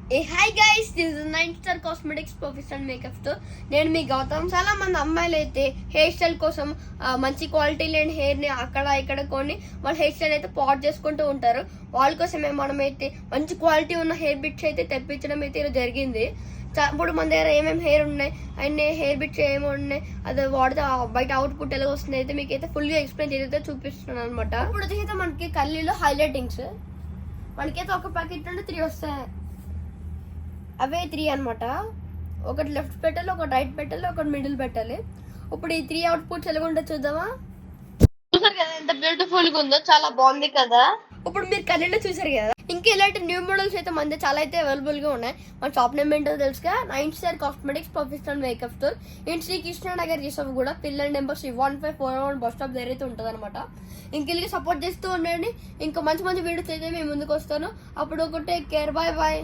Hi guys, this is 9 star cosmetics professional makeup తో నేను మీ గౌతమ్. చాలా మంది అమ్మాయిలు అయితే హెయిర్ స్టైల్ కోసం మంచి క్వాలిటీ లేని హెయిర్ ని అక్కడ ఇక్కడ కొని వాళ్ళ హెయిర్ స్టైల్ అయితే పాట్ చేసుకుంటూ ఉంటారు. వాళ్ళ కోసమే మనమైతే మంచి క్వాలిటీ ఉన్న హెయిర్ బిట్స్ అయితే తెప్పించడం అయితే ఇలా జరిగింది. ఇప్పుడు మన దగ్గర ఏమేమి హెయిర్ ఉన్నాయి అన్ని హెయిర్ బిట్స్ ఏమి ఉన్నాయి అది వాడితే బయట అవుట్పుట్ ఎలా వస్తుంది అయితే మీకు అయితే ఫుల్ గా ఎక్స్ప్లెయిన్ చేస్తే చూపిస్తున్నాను అనమాట. ఇప్పుడు అయితే మనకి కళ్ళీలో హైలైటింగ్స్ మనకైతే ఒక ప్యాకెట్ నుండి 3 వస్తాయి. అవే 3 అనమాట. ఒకటి లెఫ్ట్ పెట్టాలి, ఒకటి రైట్ పెట్టాలి, ఒకటి మిడిల్ పెట్టాలి. ఇప్పుడు ఈ 3 అవుట్పుట్స్ ఎలా ఉంటుందో చూద్దామా. చూసారు కదా ఎంత బ్యూటిఫుల్ గా ఉందో, చాలా బాగుంది కదా. ఇప్పుడు మీరు కరెంట్ చూసారు కదా. ఇంకా ఇలాంటి న్యూ మోడల్స్ అయితే మన దగ్గర చాలా అయితే అవైలబుల్ గా ఉన్నాయి. మన షాప్ నేమ్ ఏంటో తెలుసుగా, 9 star cosmetics professional makeup store in Sri Krishnanagar reserve కూడా పిల్లల నెంబర్ 1541 బస్ స్టాప్ దగ్గర అయితే ఉంటుంది అనమాట. ఇంకెళ్ళి సపోర్ట్ చేస్తూ ఉండండి. ఇంకా మంచి మంచి వీడియోస్ అయితే మేము ముందుకు వస్తాను. అప్పుడు ఒకటే కేర్, బాయ్ బాయ్.